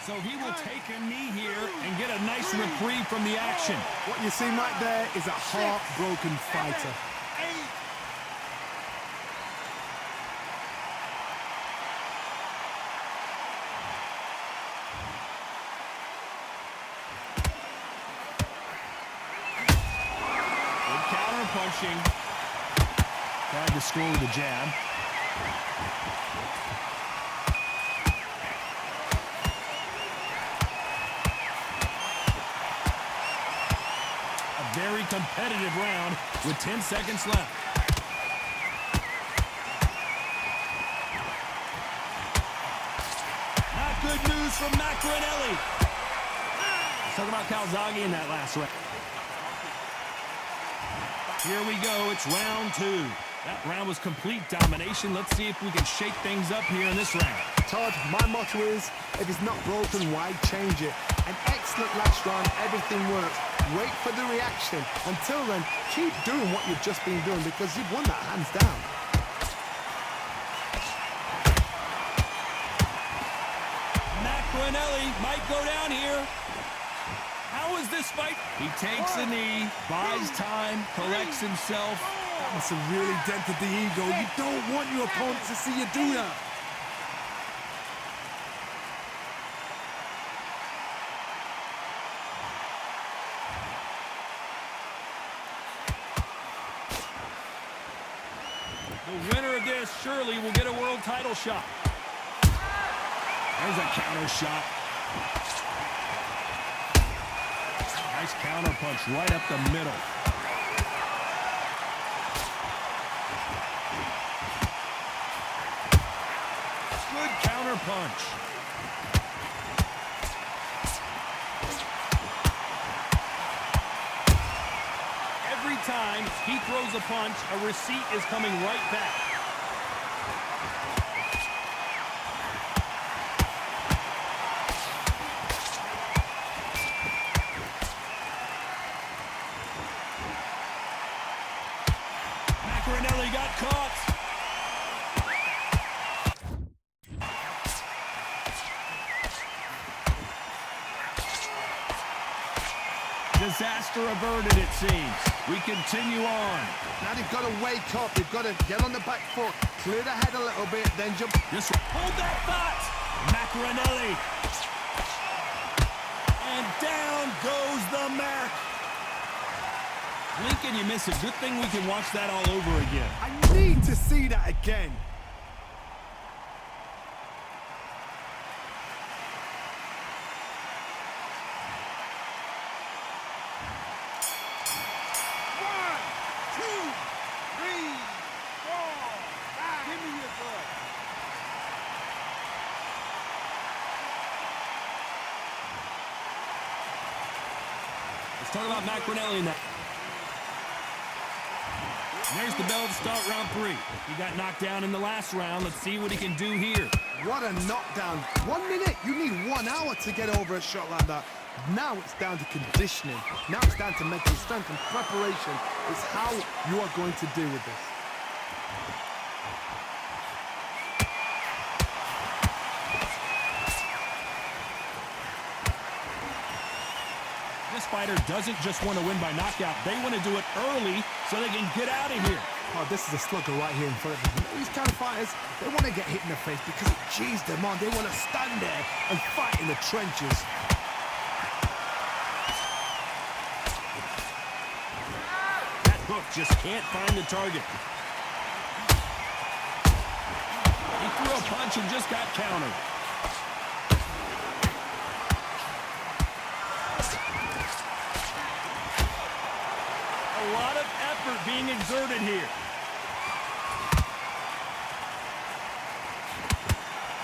So he will take a knee here and get a nice reprieve from the action. What you see right there is a heartbroken fighter. Good counter punching. Tried to score with a jab. Very competitive round with 10 seconds left. Not good news from Macronelli. Let's talk about Calzaghe in that last round. Here we go. It's round 2. That round was complete domination. Let's see if we can shake things up here in this round. Todd, my motto is, if it's not broken, why change it? An excellent last round. Everything works. Wait for the reaction. Until then, keep doing what you've just been doing because you've won that hands down. Macronelli might go down here. How is this fight? He takes a knee, buys time, collects himself. That must have really dented the ego. You don't want your opponent to see you do that. The winner of this surely will get a world title shot. There's a counter shot. Nice counter punch right up the middle. Good counter punch. Every time he throws a punch, a receipt is coming right back. Macronelli got caught. Disaster averted, it seems. We continue on. Now they've got to wake up. They've got to get on the back foot, clear the head a little bit, then jump. Just hold that thought. Macronelli. And down goes the Mac. Blink and you miss it. Good thing we can watch that all over again. I need to see that again. Let's talk about Macronelli in that. There's the bell to start round 3. He got knocked down in the last round. Let's see what he can do here. What a knockdown. 1 minute. You need 1 hour to get over a shot like that. Now it's down to conditioning. Now it's down to mental strength and preparation. It's how you are going to deal with this. This fighter doesn't just want to win by knockout. They want to do it early so they can get out of here. Oh, this is a slugger right here in front of them. These kind of fighters, they want to get hit in the face because it cheers them on. They want to stand there and fight in the trenches. That hook just can't find the target. He threw a punch and just got countered. A lot of effort being exerted here.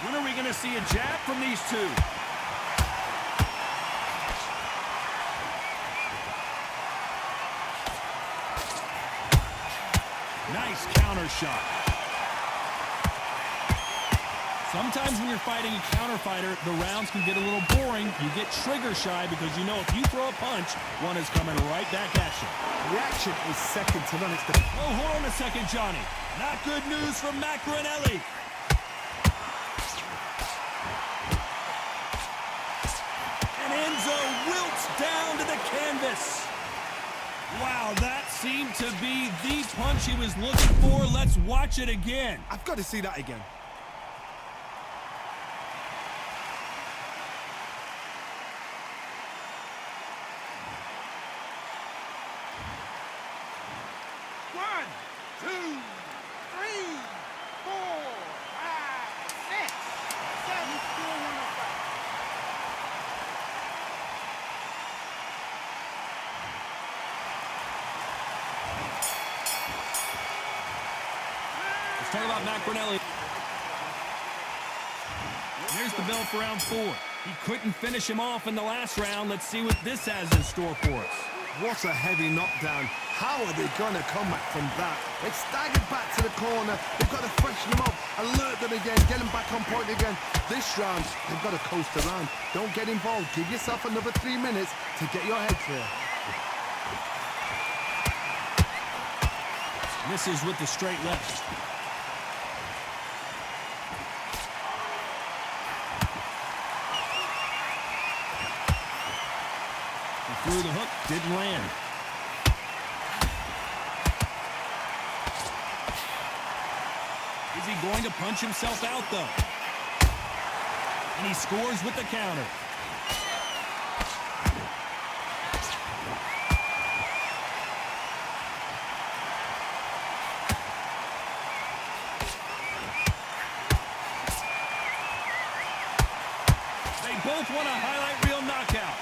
When are we going to see a jab from these two? Nice counter shot. Sometimes when you're fighting a counter fighter, the rounds can get a little boring. You get trigger shy because you know if you throw a punch, one is coming right back at you. Reaction is second to none. It's the... Oh, hold on a second, Johnny. Not good news from Macronelli. canvas. Wow, that seemed to be the punch he was looking for. Let's watch it again. I've got to see that again. One, two, three, four, five, six, seven. Still want to fight. Let's talk about Matt Brunelli. Here's the bell for round 4. He couldn't finish him off in the last round. Let's see what this has in store for us. What a heavy knockdown. How are they going to come back from that? They've staggered back to the corner. They've got to freshen them up, alert them again, get them back on point again. This round, they've got to coast around. Don't get involved. Give yourself another 3 minutes to get your head clear. Misses with the straight left. Through the hook, didn't land. Is he going to punch himself out, though? And he scores with the counter. They both want a highlight reel knockout.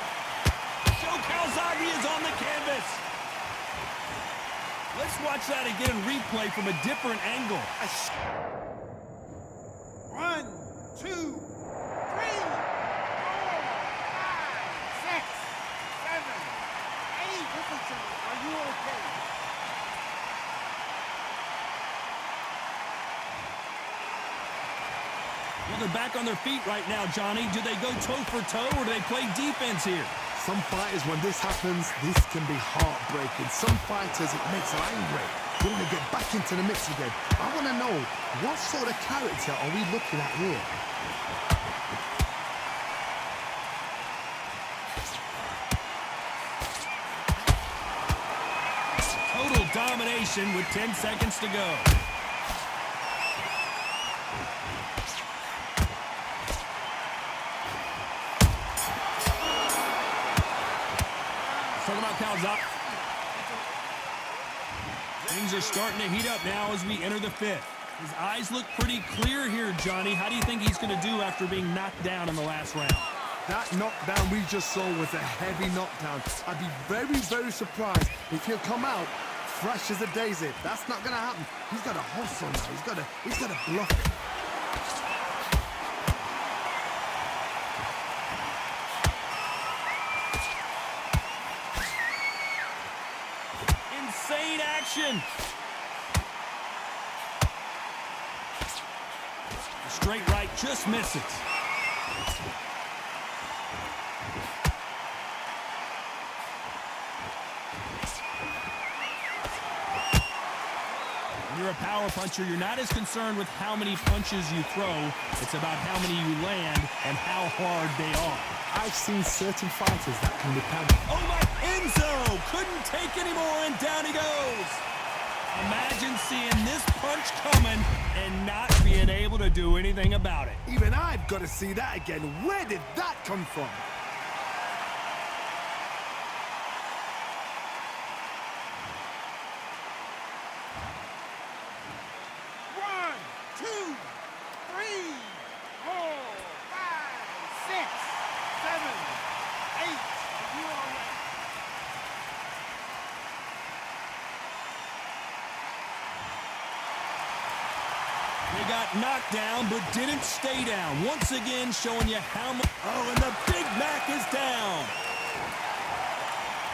Calzaghe is on the canvas. Let's watch that again, replay from a different angle. One, two, three, four, five, six, seven, eight. Listen to me. Are you okay? Well, they're back on their feet right now, Johnny. Do they go toe for toe or do they play defense here? Some fighters, when this happens, this can be heartbreaking. Some fighters, it makes them angry. They want to get back into the mix again. I want to know, what sort of character are we looking at here? Total domination with 10 seconds to go. Talk about Calzaghe. Things are starting to heat up now as we enter the 5th. His eyes look pretty clear here, Johnny. How do you think he's going to do after being knocked down in the last round? That knockdown we just saw was a heavy knockdown. I'd be very, very surprised if he'll come out fresh as a daisy. That's not going to happen. He's got to hustle now. He's got to bluff it. Insane action. The straight right just misses. When you're a power puncher, you're not as concerned with how many punches you throw. It's about how many you land and how hard they are. I've seen certain fighters that can be pounded. Oh my, Enzo couldn't take any more and down he goes. Imagine seeing this punch coming and not being able to do anything about it. Even I've got to see that again. Where did that come from? One, two, three, four, five, six, seven, eight. Are you all right? They got knocked down, but didn't stay down. Once again, showing you how much... Oh, and the Big Mac is down.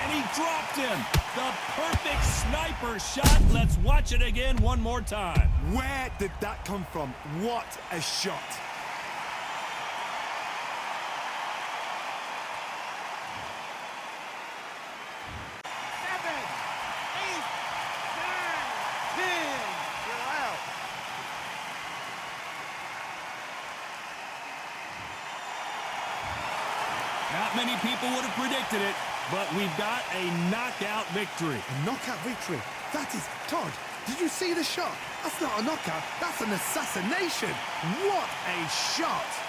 And he dropped him. The perfect sniper shot. Let's watch it again one more time. Where did that come from? What a shot. Seven, eight, nine, 10. You're out. Not many people would have predicted it. but we've got a knockout victory. A knockout victory. That is, Todd, did you see the shot? That's not a knockout, that's an assassination. What a shot!